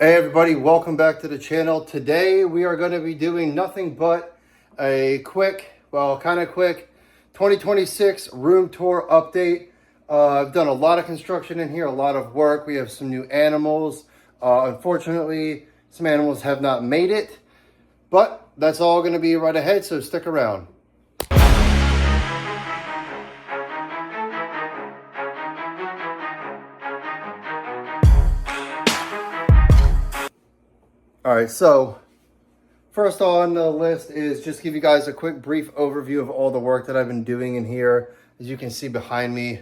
Hey everybody, welcome back to the channel. Today we are going to be doing nothing but a quick, kind of quick 2026 room tour update. I've done a lot of construction in here, a lot of work. We have some new animals. Unfortunately, some animals have not made it, but that's all going to be right ahead, so stick around. All right, so first on the list is just give you guys a quick brief overview of all the work that I've been doing in here. As you can see behind me,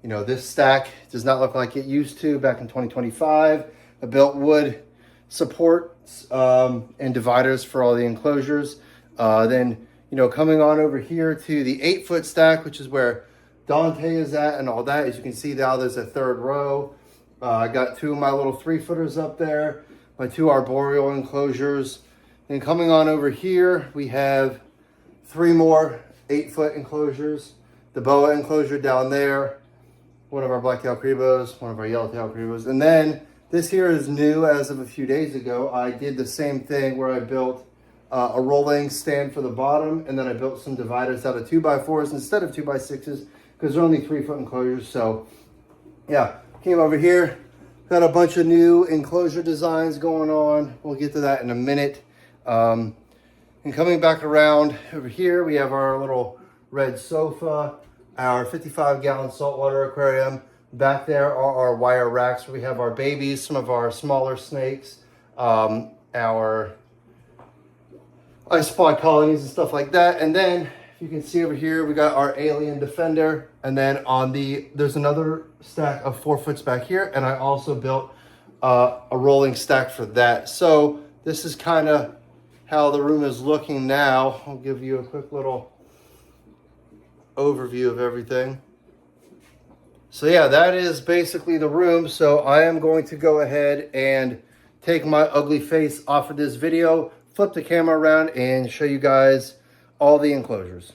you know, this stack does not look like it used to back in 2025. I built wood supports and dividers for all the enclosures. Then, you know, coming on over here to the 8-foot stack, which is where Dante is at and all that. As you can see now, there's a third row. I got two of my little 3-footers up there, my two arboreal enclosures. And coming on over here, we have 3 more 8-foot enclosures. The boa enclosure down there, one of our black-tailed cribos, one of our yellow-tailed cribos. And then this here is new as of a few days ago. I did the same thing where I built a rolling stand for the bottom, and then I built some dividers out of 2x4s instead of 2x6s because they're only 3-foot enclosures. So yeah, came over here, got a bunch of new enclosure designs going on. We'll get to that in a minute. And coming back around over here, we have our little red sofa, our 55-gallon saltwater aquarium. Back there are our wire racks where we have our babies, some of our smaller snakes, our isopod colonies and stuff like that. And then if you can see over here, we got our alien defender. And then there's another stack of 4-foots back here. And I also built a rolling stack for that. So this is kind of how the room is looking now. I'll give you a quick little overview of everything. So yeah, that is basically the room. So I am going to go ahead and take my ugly face off of this video, flip the camera around and show you guys all the enclosures.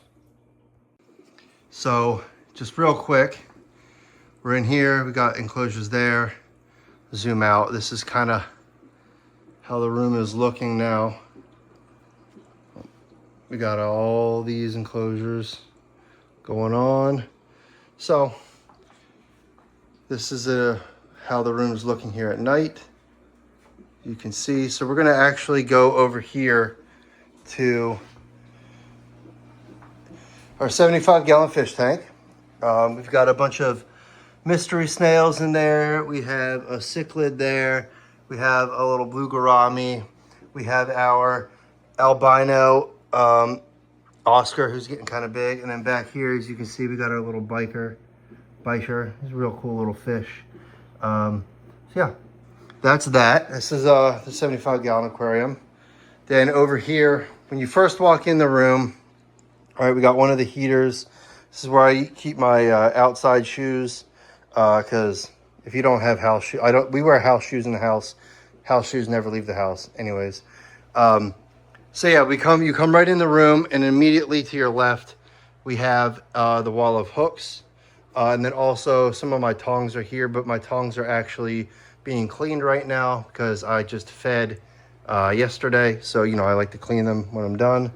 So just real quick, we're in here, we got enclosures there. Zoom out. This is kind of how the room is looking now. We got all these enclosures going on. So this is how the room is looking here at night. You can see. So we're going to actually go over here to our 75-gallon fish tank. We've got a bunch of mystery snails in there. We have a cichlid there. We have a little blue gourami. We have our albino Oscar, who's getting kind of big. And then back here, as you can see, we got our little biker. He's a real cool little fish. So yeah, that's that. This is the 75-gallon aquarium. Then over here, when you first walk in the room, all right, we got one of the heaters. This is where I keep my outside shoes, because if you don't have house shoes, we wear house shoes in the house. House shoes never leave the house. Anyways, so yeah, you come right in the room, and immediately to your left, we have the wall of hooks. And then also some of my tongs are here, but my tongs are actually being cleaned right now because I just fed yesterday. So, you know, I like to clean them when I'm done.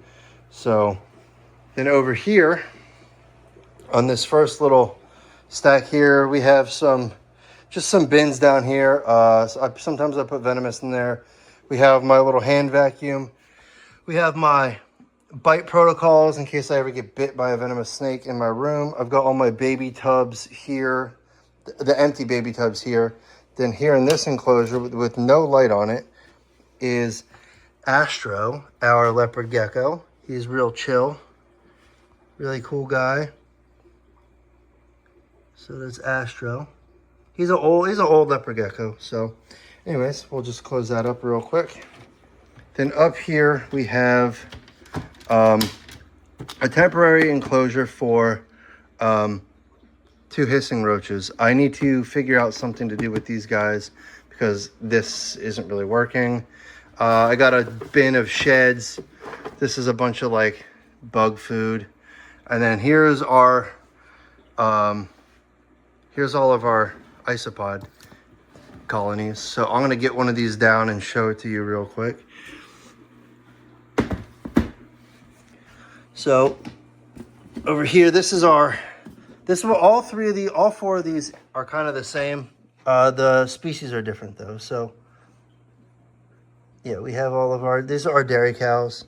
So then over here on this first little stack here, we have just some bins down here. Sometimes I put Venomous in there. We have my little hand vacuum. We have my bite protocols in case I ever get bit by a venomous snake in my room. I've got all my baby tubs here, the empty baby tubs here. Then here in this enclosure with no light on it is Astro, our leopard gecko. He's real chill, really cool guy. So that's Astro. He's an old leopard gecko. So anyways, we'll just close that up real quick. Then up here we have a temporary enclosure for 2 hissing roaches. I need to figure out something to do with these guys because this isn't really working. I got a bin of sheds. This is a bunch of like bug food. And then here's here's all of our isopod colonies. So I'm gonna get one of these down and show it to you real quick. So over here, this is all four of these are kind of the same. The species are different though. So yeah, we have these are our dairy cows.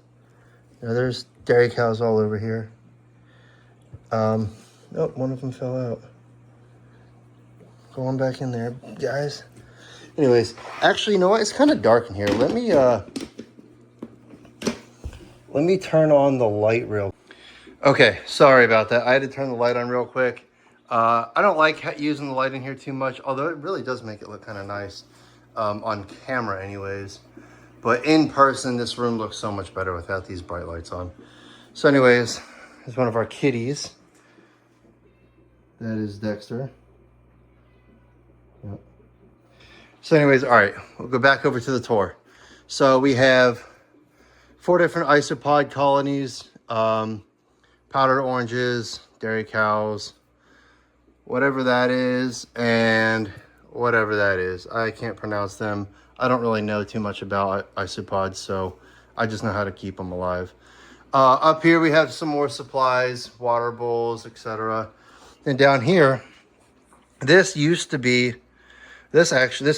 You know, there's dairy cows all over here. Oh, one of them fell out. Going back in there, guys. Anyways, actually, you know what? It's kind of dark in here. Let me turn on the light real. Okay, sorry about that. I had to turn the light on real quick. I don't like using the light in here too much, although it really does make it look kind of nice on camera anyways. But in person, this room looks so much better without these bright lights on. So anyways, here's one of our kitties. That is Dexter. Yep. So anyways, all right, we'll go back over to the tour. So we have 4 different isopod colonies, powdered oranges, dairy cows, whatever that is, and whatever that is. I can't pronounce them. I don't really know too much about isopods, so I just know how to keep them alive. Up here we have some more supplies, water bowls, etc. And down here, this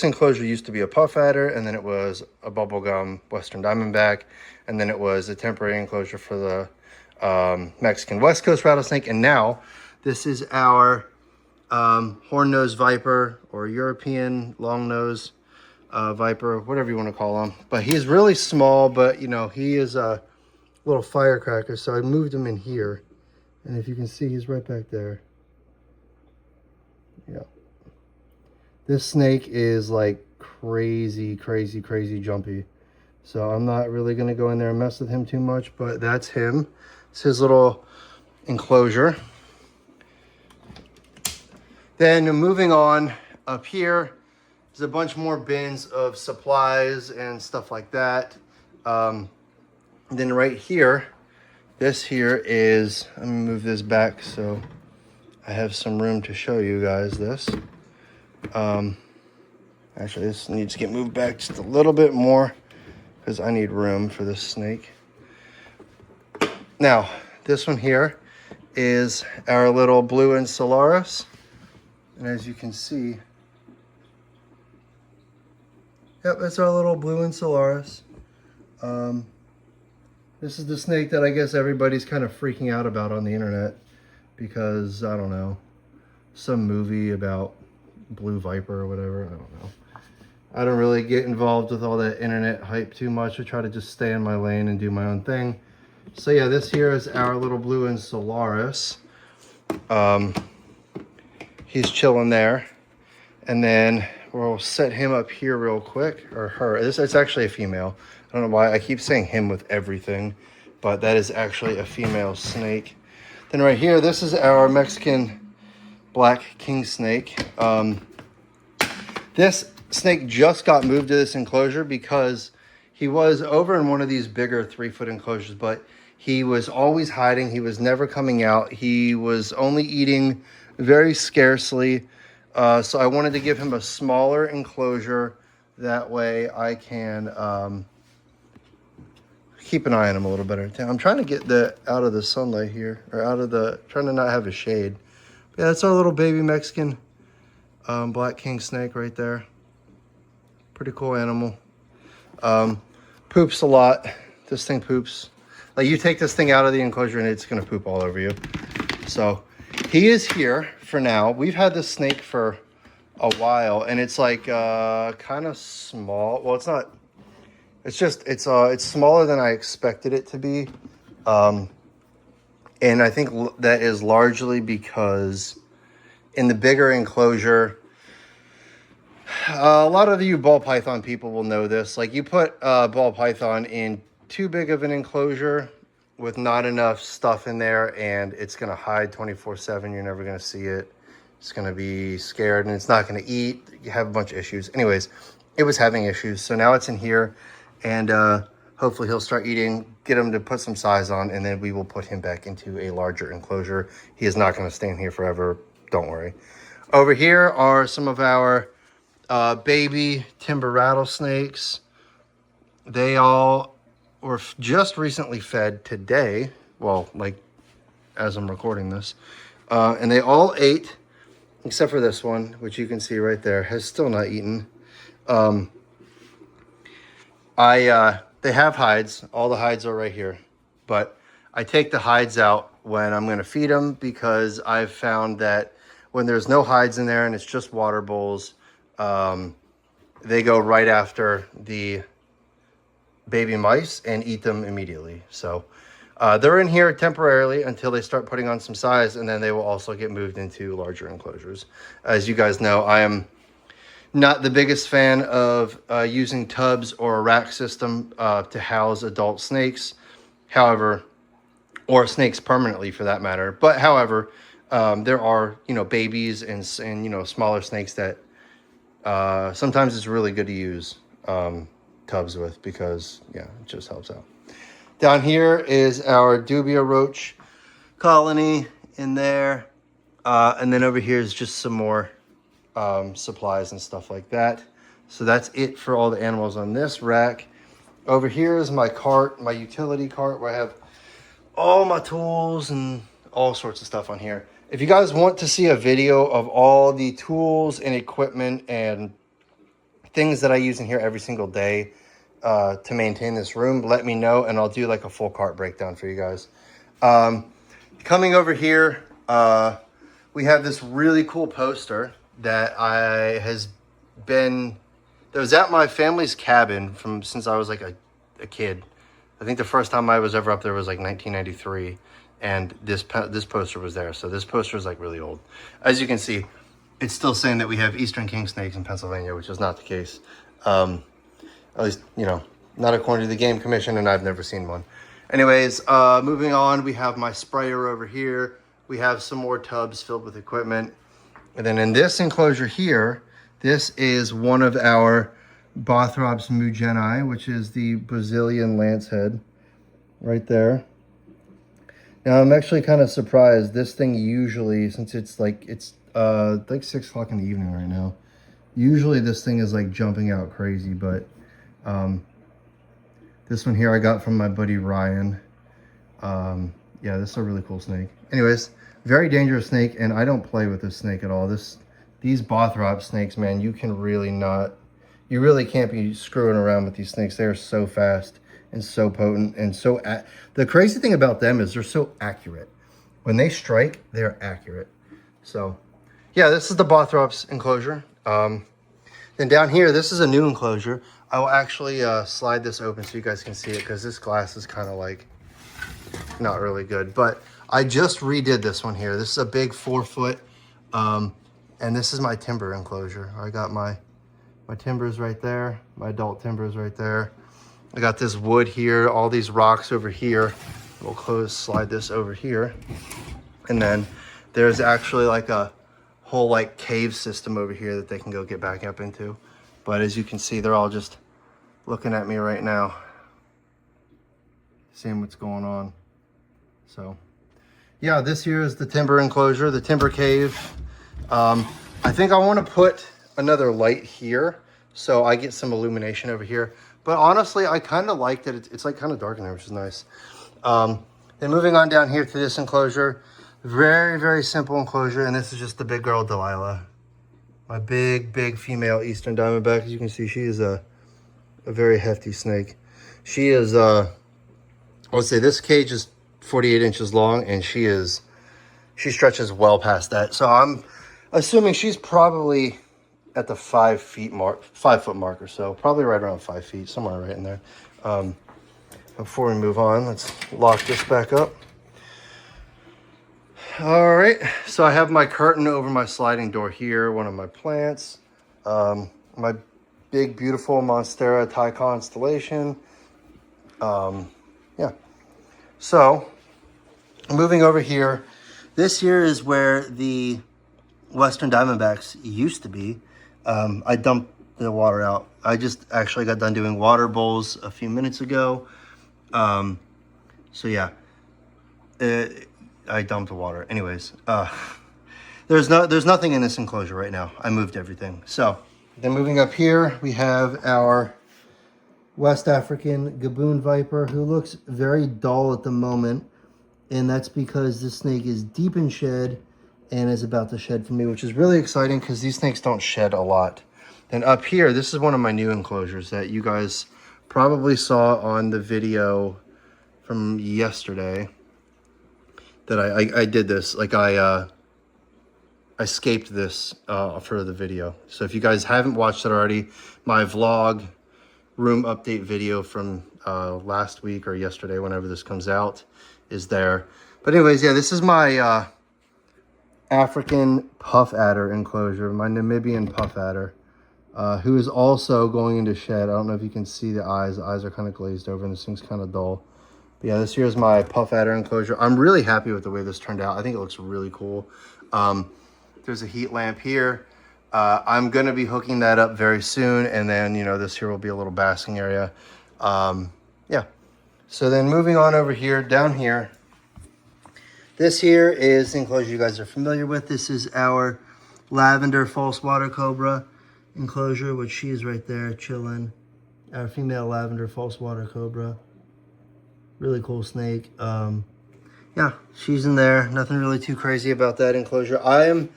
enclosure used to be a puff adder, and then it was a bubblegum western diamondback, and then it was a temporary enclosure for the Mexican West Coast rattlesnake, and now this is our horn-nosed viper or European long-nosed viper, whatever you want to call him. But he's really small, but you know, he is a little firecracker, so I moved him in here, and if you can see, he's right back there. Yeah. This snake is like crazy, crazy, crazy jumpy. So I'm not really going to go in there and mess with him too much, but that's him. It's his little enclosure. Then moving on up here, there's a bunch more bins of supplies and stuff like that. Then right here, this here is, let me move this back so I have some room to show you guys this. Actually, this needs to get moved back just a little bit more because I need room for this snake. Now, this one here is our little blue Insularis. And as you can see, yep, that's our little blue Insularis. This is the snake that I guess everybody's kind of freaking out about on the internet because, I don't know, some movie about blue viper or whatever. I don't know. I don't really get involved with all that internet hype too much. I try to just stay in my lane and do my own thing. So yeah, this here is our little blue Insularis. He's chilling there. And then we'll set him up here real quick, or her. It's actually a female. I don't know why I keep saying him with everything, but that is actually a female snake. Then right here, this is our Mexican black king snake. This snake just got moved to this enclosure because he was over in one of these bigger 3-foot enclosures, but he was always hiding. He was never coming out. He was only eating very scarcely. So I wanted to give him a smaller enclosure. That way I can keep an eye on him a little better. I'm trying to get out of the sunlight here, or trying to not have a shade. But yeah, that's our little baby Mexican black king snake right there. Pretty cool animal. Poops a lot. This thing poops. Like, you take this thing out of the enclosure and it's gonna poop all over you. So he is here for now. We've had this snake for a while, and it's like kind of small. Well, it's not. It's just it's smaller than I expected it to be, and I think that is largely because in the bigger enclosure, a lot of you ball python people will know this. Like, you put ball python in too big of an enclosure with not enough stuff in there, and it's going to hide 24/7. You're never going to see it. It's going to be scared, and it's not going to eat. You have a bunch of issues. Anyways, it was having issues. So now it's in here, and hopefully he'll start eating, get him to put some size on, and then we will put him back into a larger enclosure. He is not going to stay in here forever. Don't worry. Over here are some of our baby timber rattlesnakes. They all were just recently fed today. Well, like as I'm recording this. And they all ate, except for this one, which you can see right there, has still not eaten. They have hides. All the hides are right here. But I take the hides out when I'm going to feed them because I've found that when there's no hides in there and it's just water bowls, they go right after the baby mice and eat them immediately. So they're in here temporarily until they start putting on some size, and then they will also get moved into larger enclosures. As you guys know, I am not the biggest fan of using tubs or a rack system to house adult snakes. However, or snakes permanently for that matter. But however, there are, babies and smaller snakes that sometimes it's really good to use tubs with because, it just helps out. Down here is our dubia roach colony in there. And then over here is just some more supplies and stuff like that. So that's it for all the animals on this rack. Over here is my cart, my utility cart, where I have all my tools and all sorts of stuff on here. If you guys want to see a video of all the tools and equipment and things that I use in here every single day to maintain this room, let me know and I'll do like a full cart breakdown for you guys. Coming over here, we have this really cool poster that that was at my family's cabin since I was like a kid. I think the first time I was ever up there was like 1993, and this poster was there. So this poster is like really old. As you can see, it's still saying that we have eastern king snakes in Pennsylvania, which is not the case. At least, not according to the Game Commission, and I've never seen one. Anyways, moving on, we have my sprayer over here. We have some more tubs filled with equipment. And then in this enclosure here, this is one of our Bothrops mugeni, which is the Brazilian lancehead right there. Now I'm actually kind of surprised. This thing usually, since it's like 6 o'clock in the evening right now, usually this thing is like jumping out crazy, but this one here I got from my buddy Ryan. Yeah, this is a really cool snake. Anyways, very dangerous snake, and I don't play with this snake at all. These Bothrop snakes, man, you really can't be screwing around with these snakes. They are so fast and so potent and the crazy thing about them is they're so accurate. When they strike, they're accurate. So yeah, this is the Bothrops enclosure. Then down here, this is a new enclosure. I will actually slide this open so you guys can see it because this glass is kind of like not really good, but I just redid this one here. This is a big 4-foot, and this is my timber enclosure. I got my timbers right there, my adult timbers right there. I got this wood here, all these rocks over here. We'll slide this over here. And then there's actually like a whole like cave system over here that they can go get back up into. But as you can see, they're all just looking at me right now, seeing what's going on. So yeah, this here is the timber enclosure, the timber cave. I think I want to put another light here so I get some illumination over here. But honestly, I kind of like that it's like kind of dark in there, which is nice. Then moving on down here to this enclosure, very, very simple enclosure. And this is just the big girl Delilah, my big female eastern diamondback. As you can see, she is a very hefty snake. She is, I would say this cage is 48 inches long, and she stretches well past that. So I'm assuming she's probably at the 5 foot mark or so, probably right around 5 feet, somewhere right in there. Before we move on, let's lock this back up. All right, so I have my curtain over my sliding door here, one of my plants, my big, beautiful Monstera Thai constellation. Yeah, so moving over here, this here is where the Western Diamondbacks used to be. I dumped the water out. I just actually got done doing water bowls a few minutes ago. So yeah, I dumped the water. Anyways, there's nothing in this enclosure right now. I moved everything. So Then moving up here, we have our West African Gaboon Viper, who looks very dull at the moment. And that's because this snake is deep in shed and is about to shed for me, which is really exciting because these snakes don't shed a lot. Then up here, this is one of my new enclosures that you guys probably saw on the video from yesterday. That I did this, like I scaped this for the video. So if you guys haven't watched it already, my vlog room update video from last week or yesterday, whenever this comes out, is there. But anyways, yeah, this is my African puff adder enclosure, my Namibian puff adder, who is also going into shed. I don't know if you can see the eyes. The eyes are kind of glazed over and this thing's kind of dull. But yeah, this here is my puff adder enclosure. I'm really happy with the way this turned out. I think it looks really cool. There's a heat lamp here. I'm going to be hooking that up very soon. And then, you know, this here will be a little basking area. Yeah. So then moving on over here, down here, this here is the enclosure you guys are familiar with. This is our lavender false water cobra enclosure, which she is right there chilling. Our female lavender false water cobra. Really cool snake. Yeah, she's in there. Nothing really too crazy about that enclosure. I am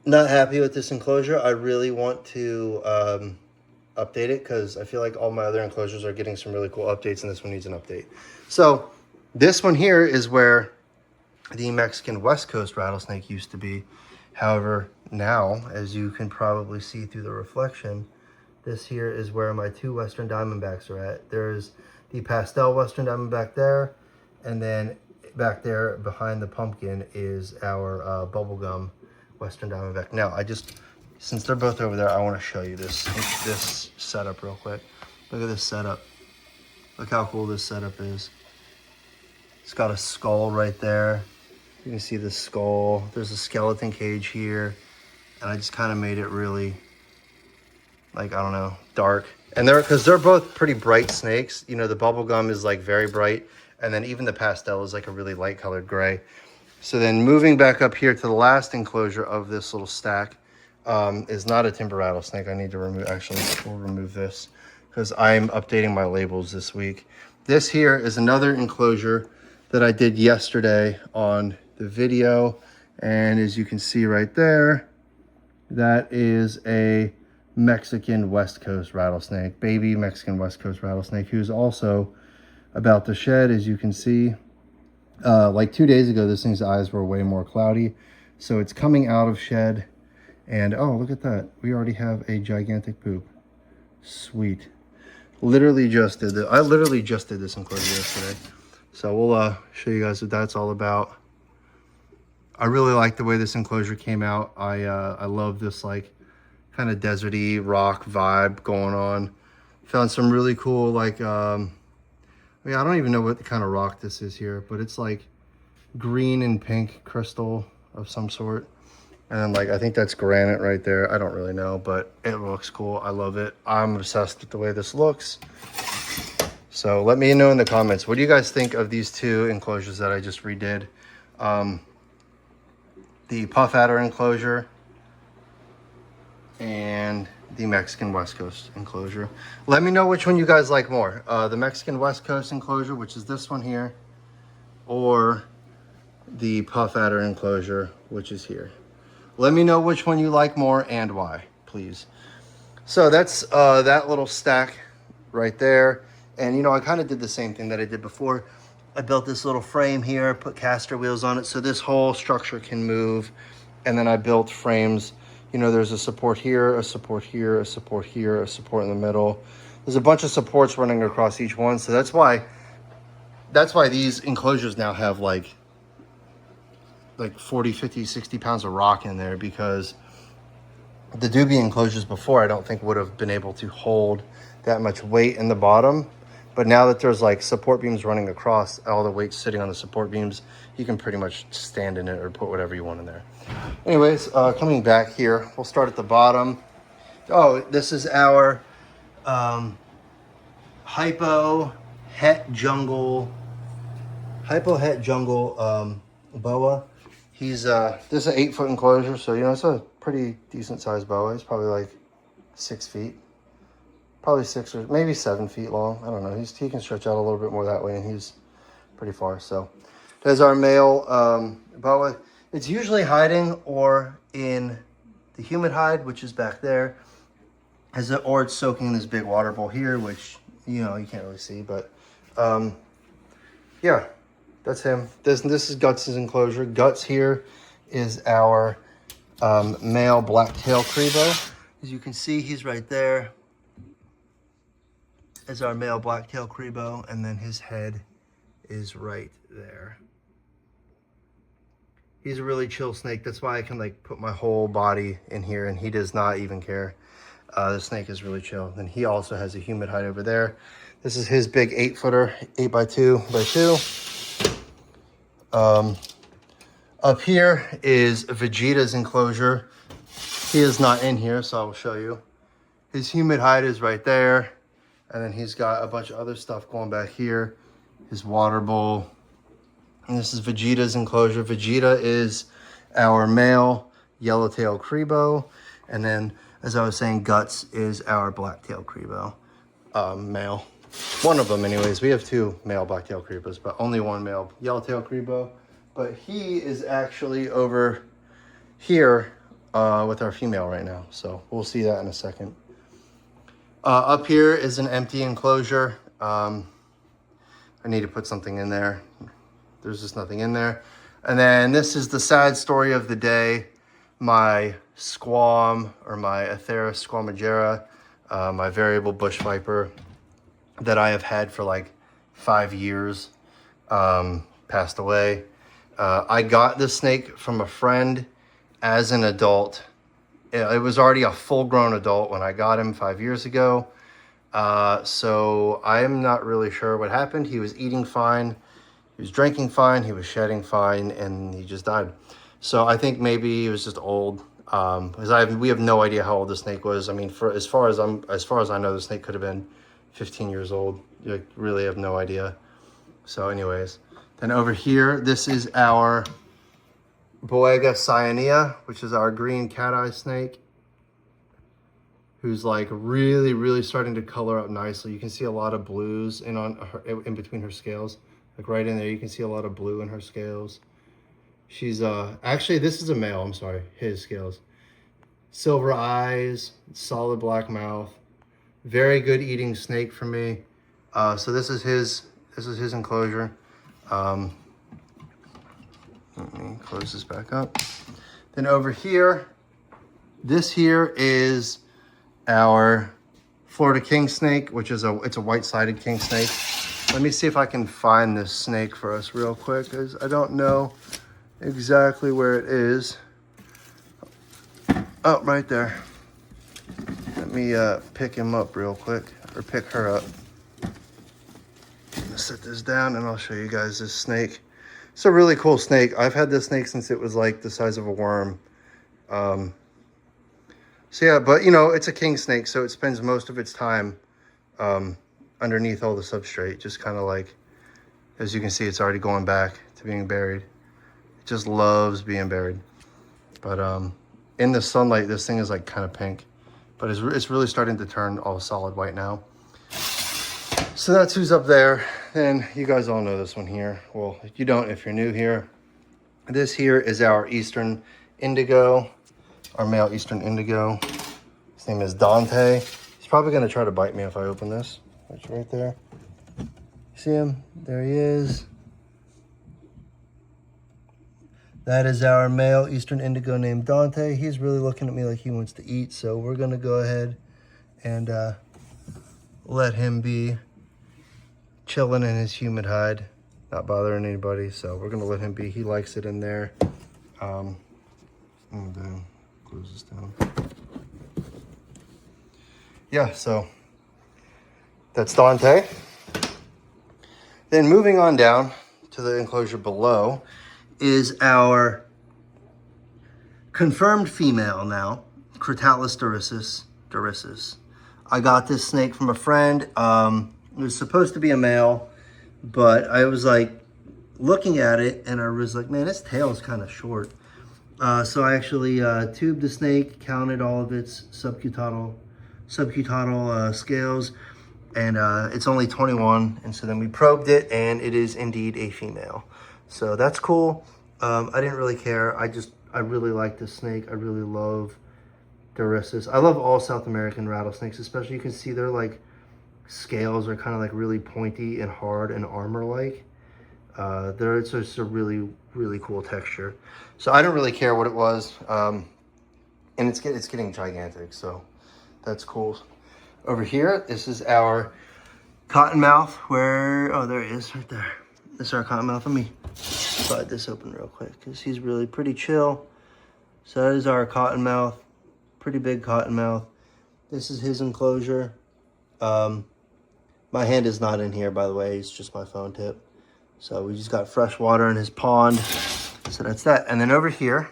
not happy with this enclosure. I really want to update it because I feel like all my other enclosures are getting some really cool updates and this one needs an update. So this one here is where the Mexican West Coast rattlesnake used to be. However, now, as you can probably see through the reflection, this here is where my two Western Diamondbacks are at. There's the pastel Western Diamondback there, and then back there behind the pumpkin is our bubblegum Western Diamondback. Now, since they're both over there, I want to show you this setup real quick. Look at this setup. Look how cool this setup is. It's got a skull right there. You can see the skull. There's a skeleton cage here. And I just kind of made it really, like, I don't know, dark. And because they're both pretty bright snakes. You know, the bubblegum is like very bright. And then even the pastel is like a really light colored gray. So then moving back up here to the last enclosure of this little stack is not a timber rattlesnake. I need to remove, actually, we'll remove this because I'm updating my labels this week. This here is another enclosure that I did yesterday on the video. And as you can see right there, that is a Mexican West Coast rattlesnake, baby Mexican West Coast rattlesnake, who's also about to shed, as you can see. Like 2 days ago, this thing's eyes were way more cloudy. So it's coming out of shed. And oh, look at that. We already have a gigantic poop. Sweet. Literally just did this. I literally just did this enclosure yesterday. So we'll show you guys what that's all about. I really like the way this enclosure came out. I love this like kind of deserty rock vibe going on. Found some really cool like I don't even know what kind of rock this is here, but it's like green and pink crystal of some sort. And like I think that's granite right there. I don't really know, but it looks cool. I love it. I'm obsessed with the way this looks. So let me know in the comments, what do you guys think of these two enclosures that I just redid? The puff adder enclosure and the Mexican West Coast enclosure. Let me know which one you guys like more. The Mexican West Coast enclosure, which is this one here, or the puff adder enclosure, which is here. Let me know which one you like more and why, please. So that's that little stack right there. And you know, I kind of did the same thing that I did before. I built this little frame here, put caster wheels on it so this whole structure can move. And then I built frames. You know, there's a support here, a support here, a support here, a support in the middle. There's a bunch of supports running across each one. So that's why these enclosures now have like 40, 50, 60 pounds of rock in there, because the doobie enclosures before I don't think would have been able to hold that much weight in the bottom. But now that there's like support beams running across, all the weight sitting on the support beams, you can pretty much stand in it or put whatever you want in there. Anyways, coming back here, we'll start at the bottom. Oh, this is our Hypo Het Jungle boa. He's this is an 8-foot enclosure, so you know it's a pretty decent sized boa. He's probably like 6 feet. Probably 6 or maybe 7 feet long. I don't know. He can stretch out a little bit more that way, and he's pretty far. So there's our male boa. It's usually hiding or in the humid hide, which is back there, or it's soaking in this big water bowl here, which, you know, you can't really see. But yeah, that's him. This is Guts' enclosure. Guts here is our male black-tailed Crebo. As you can see, he's right there. Is our male black-tailed Crebo, and then his head is right there. He's a really chill snake. That's why I can like put my whole body in here, and he does not even care. The snake is really chill. Then he also has a humid hide over there. This is his big 8-footer, 8x2x2. Up here is Vegeta's enclosure. He is not in here, so I will show you. His humid hide is right there. And then he's got a bunch of other stuff going back here. His water bowl. And this is Vegeta's enclosure. Vegeta is our male yellow-tailed Crebo. And then, as I was saying, Guts is our black-tailed Crebo, male. One of them, anyways. We have 2 male black-tailed Crebos, but only 1 male yellow-tailed Crebo. But he is actually over here with our female right now. So we'll see that in a second. Up here is an empty enclosure. I need to put something in there. There's just nothing in there. And then this is the sad story of the day. My squam, or my Atheris squamigera, my variable bush viper that I have had for like 5 years, passed away. I got this snake from a friend as an adult. It was already a full-grown adult when I got him 5 years ago. So I'm not really sure what happened. He was eating fine. He was drinking fine. He was shedding fine, and he just died. So I think maybe he was just old. Because we have no idea how old the snake was. I mean, as far as I know, the snake could have been 15 years old. You really have no idea. So anyways, then over here, this is our Boega cyanea, which is our green cat-eye snake, who's like really, really starting to color up nicely. You can see a lot of blues in between her scales. Like right in there, you can see a lot of blue in her scales. She's actually, this is a male, I'm sorry, his scales. Silver eyes, solid black mouth. Very good eating snake for me. So this is his enclosure. Let me close this back up. Then over here, this here is our Florida king snake, which is it's a white-sided king snake. Let me see if I can find this snake for us real quick, because I don't know exactly where it is. Oh, right there. Let me pick him up real quick, or pick her up. I'm gonna set this down and I'll show you guys this snake. It's a really cool snake. I've had this snake since it was like the size of a worm. So yeah, but you know, it's a king snake, so it spends most of its time underneath all the substrate, just kind of like, as you can see, it's already going back to being buried. It just loves being buried. But in the sunlight, this thing is like kind of pink, but it's really starting to turn all solid white now. So that's who's up there. And you guys all know this one here. Well, you don't if you're new here. This here is our Eastern Indigo, our male Eastern Indigo. His name is Dante. He's probably gonna try to bite me if I open this. It's right there. See him? There he is. That is our male Eastern Indigo named Dante. He's really looking at me like he wants to eat, so we're gonna go ahead and let him be chilling in his humid hide, not bothering anybody. So we're gonna let him be. He likes it in there. I'm gonna close this down. Yeah, so that's Dante. Then moving on down to the enclosure below is our confirmed female now, Crotalus dorissus. I got this snake from a friend. It was supposed to be a male, but I was like looking at it and I was like, man, its tail is kind of short. So I actually tubed the snake, counted all of its subcutaneal subcutaneal scales, and it's only 21. And so then we probed it, and it is indeed a female. So that's cool. I didn't really care. I really like this snake. I really love Dorissus. I love all South American rattlesnakes, especially you can see their like scales are kind of like really pointy and hard and armor-like. It's just a really, really cool texture. So I don't really care what it was. And it's getting gigantic, so that's cool. Over here, this is our cottonmouth where, oh, there he is right there. This is our cottonmouth. Let me slide this open real quick because he's really pretty chill. So that is our cottonmouth, pretty big cottonmouth. This is his enclosure. My hand is not in here, by the way. It's just my phone tip. So we just got fresh water in his pond. So that's that. And then over here,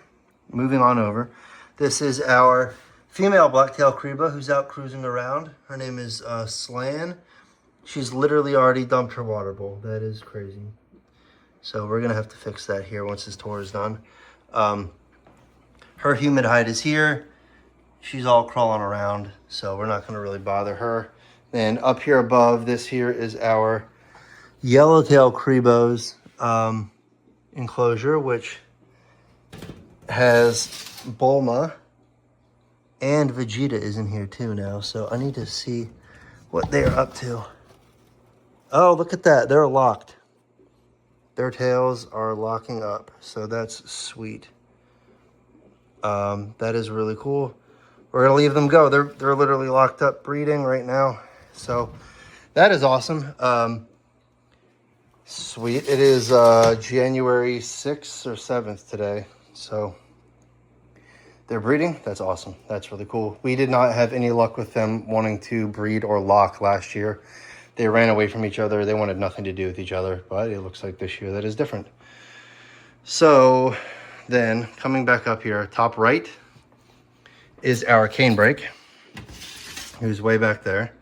moving on over, this is our female black-tailed Creba who's out cruising around. Her name is Slan. She's literally already dumped her water bowl. That is crazy. So we're going to have to fix that here once this tour is done. Her humid hide is here. She's all crawling around, so we're not going to really bother her. Then up here above, this here is our yellowtail Crebo's enclosure, which has Bulma and Vegeta is in here too now. So I need to see what they're up to. Oh, look at that. They're locked. Their tails are locking up. So that's sweet. That is really cool. We're going to leave them go. They're literally locked up breeding right now. So that is awesome. Sweet. It is January 6th or 7th today. So they're breeding. That's awesome. That's really cool. We did not have any luck with them wanting to breed or lock last year. They ran away from each other. They wanted nothing to do with each other. But it looks like this year that is different. So then coming back up here, top right is our canebrake, who's way back there.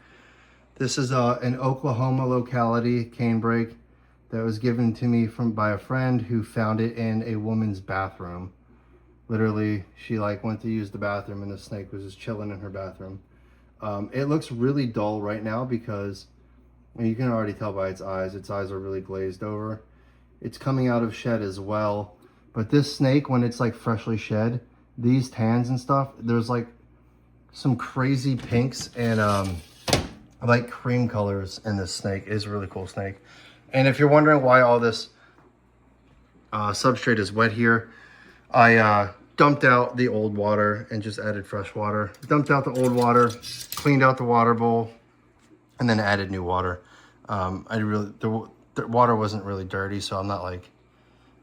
This is an Oklahoma locality canebrake that was given to me by a friend who found it in a woman's bathroom. Literally, she like went to use the bathroom and the snake was just chilling in her bathroom. It looks really dull right now because you can already tell by its eyes. Its eyes are really glazed over. It's coming out of shed as well. But this snake, when it's like freshly shed, these tans and stuff, there's like some crazy pinks and like cream colors in this snake. It's a really cool snake. And if you're wondering why all this substrate is wet here, I dumped out the old water and just added fresh water. Dumped out the old water, cleaned out the water bowl, and then added new water. The water wasn't really dirty, so I'm not like,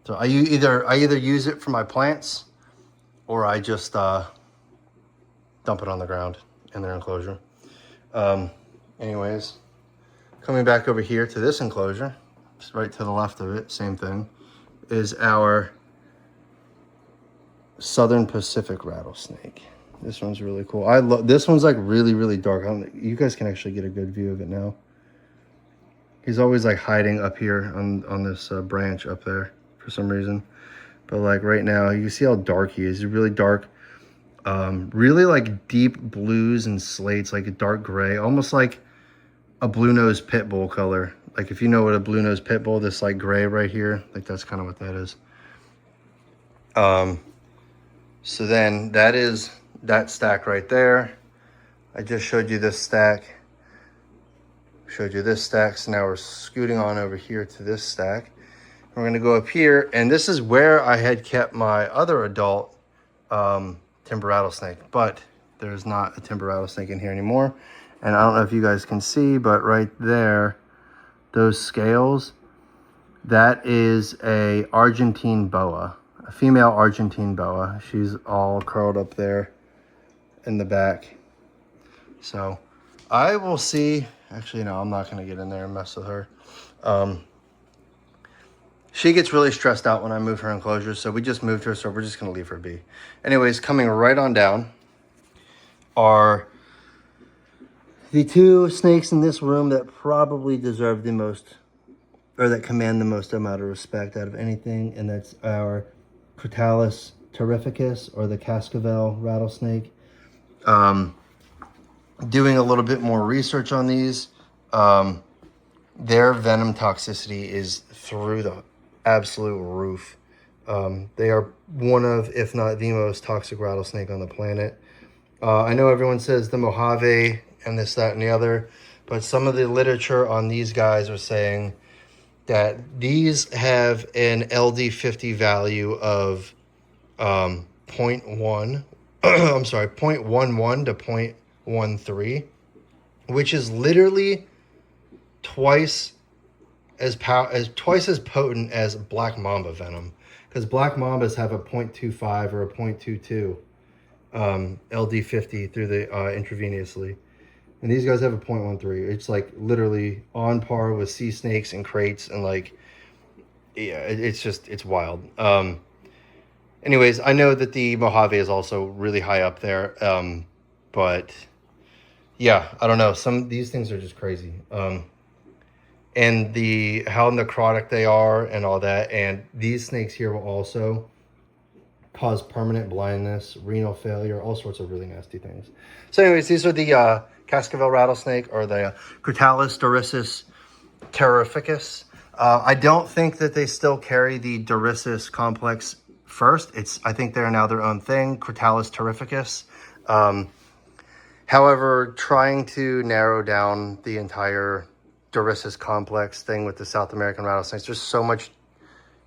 so I either use it for my plants or I just dump it on the ground in their enclosure. Anyways, coming back over here to this enclosure, just right to the left of it, same thing, is our Southern Pacific rattlesnake. This one's really cool. I love this one's like really, really dark. You guys can actually get a good view of it now. He's always like hiding up here on this branch up there for some reason. But like right now, you can see how dark he is. He's really dark. Really like deep blues and slates, like a dark gray, almost like a blue-nosed pit bull color. Like if you know what a blue-nosed pit bull, this like gray right here, like that's kind of what that is. So then that is that stack right there. I just showed you this stack. Showed you this stack. So now we're scooting on over here to this stack. We're going to go up here, and this is where I had kept my other adult timber rattlesnake, but there's not a timber rattlesnake in here anymore. And I don't know if you guys can see, but right there, those scales, that is a Argentine boa, a female Argentine boa. She's all curled up there in the back. So I will see. Actually, no, I'm not going to get in there and mess with her. She gets really stressed out when I move her enclosure, so we just moved her, so we're just going to leave her be. Anyways, coming right on down are the two snakes in this room that probably deserve the most, or that command the most amount of respect out of anything, and that's our Crotalus terrificus, or the Cascabel rattlesnake. doing a little bit more research on these, their venom toxicity is through the absolute roof. They are one of, if not the most toxic rattlesnake on the planet. I know everyone says the Mojave and this, that, and the other, but some of the literature on these guys are saying that these have an LD50 value of zero point 0.1, I'm sorry, 0.11 to 0.13, which is literally twice as potent as black mamba venom, because black mambas have a 0.25 or a 0.22 LD50 through the intravenously, and these guys have a 0.13. It's like literally on par with sea snakes and kraits, and like, yeah, it's wild. Anyways, I know that the Mojave is also really high up there, but yeah, I don't know. These things are just crazy. And how necrotic they are and all that. And these snakes here will also cause permanent blindness, renal failure, all sorts of really nasty things. So anyways, these are the Cascavelle rattlesnake, or the Crotalus dorissus terrificus. I don't think that they still carry the dorissus complex first. I think they're now their own thing, Crotalus terrificus. However, trying to narrow down the entire dorissus complex thing with the South American rattlesnakes, there's so much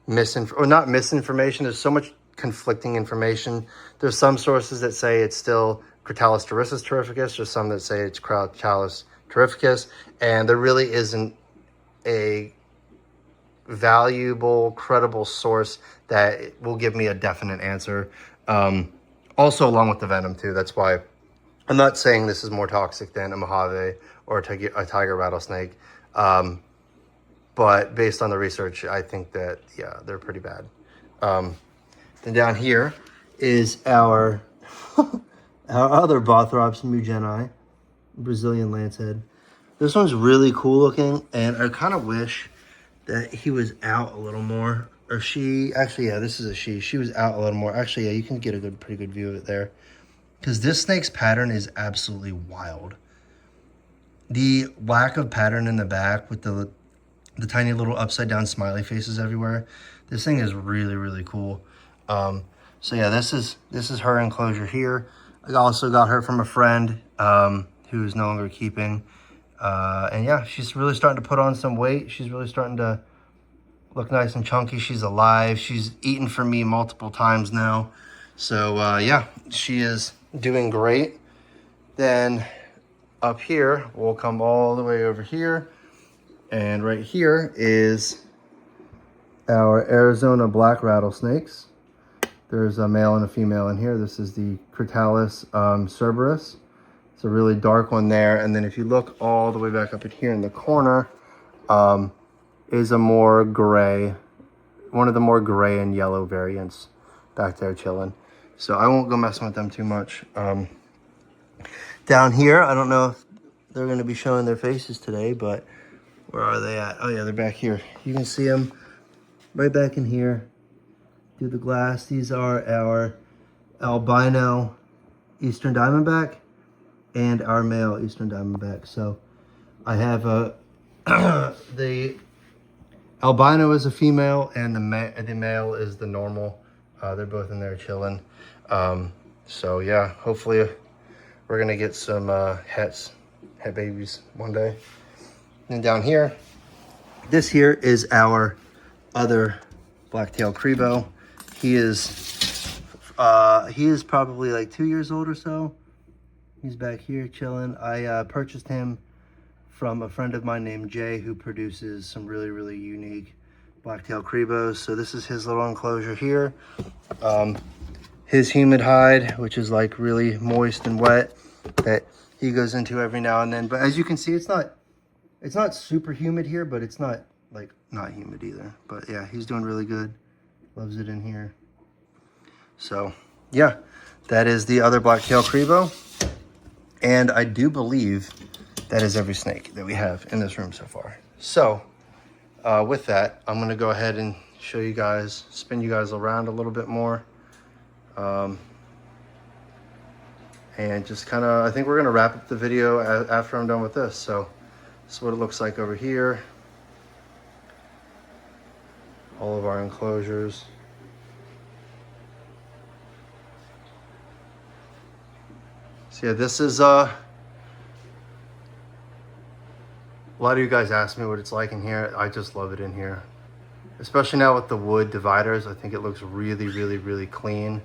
not misinformation, there's so much conflicting information. There's some sources that say it's still Crotalus dorissus terrificus, there's some that say it's Crotalus terrificus, and there really isn't a valuable, credible source that will give me a definite answer. Also, along with the venom too. That's why I'm not saying this is more toxic than a Mojave or a tiger rattlesnake. But based on the research, I think that, yeah, they're pretty bad. Then down here is our our other Bothrops mugeni, Brazilian lancehead. This one's really cool looking, and I kind of wish that he was out a little more. Or she, actually, yeah, this is a she. She was out a little more. Actually, yeah, you can get a pretty good view of it there. Because this snake's pattern is absolutely wild. The lack of pattern in the back with the tiny little upside down smiley faces everywhere. This thing is really, really cool. So yeah, this is her enclosure here. I also got her from a friend who's no longer keeping. And yeah, she's really starting to put on some weight. She's really starting to look nice and chunky. She's alive. She's eaten for me multiple times now. So yeah, she is doing great. Then up here, we'll come all the way over here. And right here is our Arizona black rattlesnakes. There's a male and a female in here. This is the Crotalus cerberus. It's a really dark one there. And then if you look all the way back up in here in the corner, is a more gray, one of the more gray and yellow variants back there chilling. So I won't go messing with them too much. Down here, I don't know if they're going to be showing their faces today, but where are they at? Oh yeah, they're back here. You can see them right back in here through the glass. These are our albino eastern diamondback and our male eastern diamondback. So I have the albino is a female, and the male is the normal. They're both in there chilling. So yeah, hopefully we're gonna get some het babies one day. And down here, this here is our other black-tailed Crebo. He is probably like 2 years old or so. He's back here chilling. I purchased him from a friend of mine named Jay, who produces some really, really unique black-tailed Crebos. So this is his little enclosure here. His humid hide, which is like really moist and wet, that he goes into every now and then. But as you can see, it's not super humid here, but it's not like not humid either. But yeah, he's doing really good. Loves it in here. So yeah, that is the other black-tailed Crebo. And I do believe that is every snake that we have in this room so far. So with that, I'm gonna go ahead and show you guys, spin you guys around a little bit more. And just kind of, I think we're gonna wrap up the video after I'm done with this. So this is what it looks like over here. All of our enclosures. So yeah, this is a lot of you guys ask me what it's like in here. I just love it in here, especially now with the wood dividers. I think it looks really, really, really clean.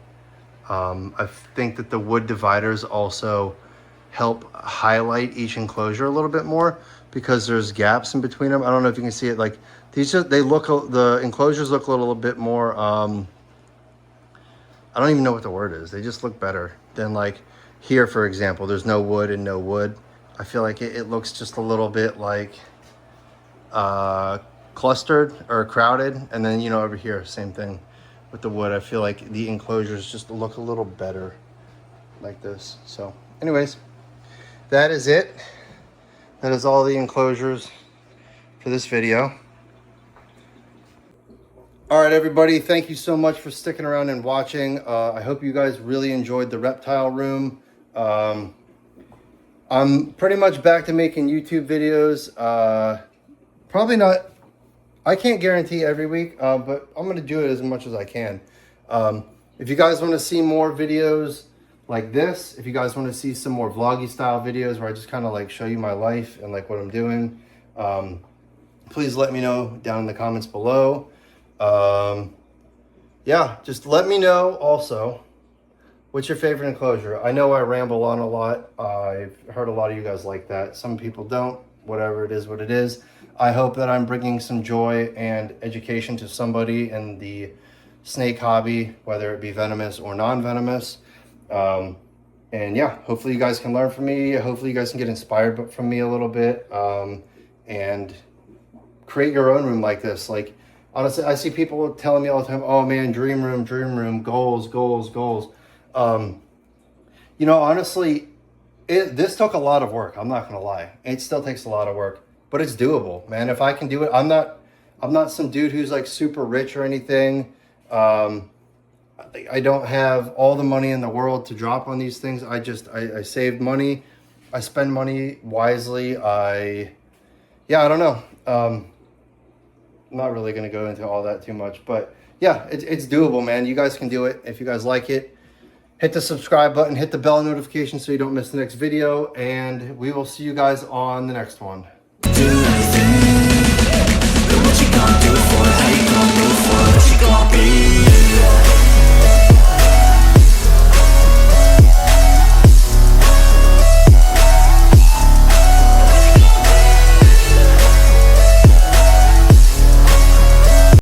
I think that the wood dividers also help highlight each enclosure a little bit more because there's gaps in between them. I don't know if you can see it. Like these, they look, the enclosures look a little bit more, I don't even know what the word is. They just look better than like here, for example, there's no wood and no wood. I feel like it looks just a little bit like clustered or crowded. And then, you know, over here, same thing with the wood. I feel like the enclosures just look a little better like this. So anyways, that is it. That is all the enclosures for this video. All right, everybody, thank you so much for sticking around and watching. I hope you guys really enjoyed the reptile room. I'm pretty much back to making YouTube videos. Probably not, I can't guarantee every week, but I'm gonna do it as much as I can. If you guys wanna see more videos like this, if you guys wanna see some more vloggy style videos where I just kinda like show you my life and like what I'm doing, please let me know down in the comments below. Yeah, just let me know also, what's your favorite enclosure? I know I ramble on a lot. I've heard a lot of you guys like that. Some people don't. Whatever it is, what it is. I hope that I'm bringing some joy and education to somebody in the snake hobby, whether it be venomous or non-venomous. And yeah, hopefully you guys can learn from me. Hopefully you guys can get inspired from me a little bit, and create your own room like this. Like, honestly, I see people telling me all the time, oh man, dream room, goals, goals, goals. You know, honestly, this took a lot of work. I'm not gonna lie. It still takes a lot of work, but it's doable, man. If I can do it, I'm not some dude who's like super rich or anything. I don't have all the money in the world to drop on these things. I saved money. I spend money wisely. Yeah, I don't know. I'm not really gonna go into all that too much, but yeah, it's doable, man. You guys can do it. If you guys like it, hit the subscribe button, hit the bell notification so you don't miss the next video, and we will see you guys on the next one. Do anything, but what you gonna do it for? How you gonna move for? What you gonna be?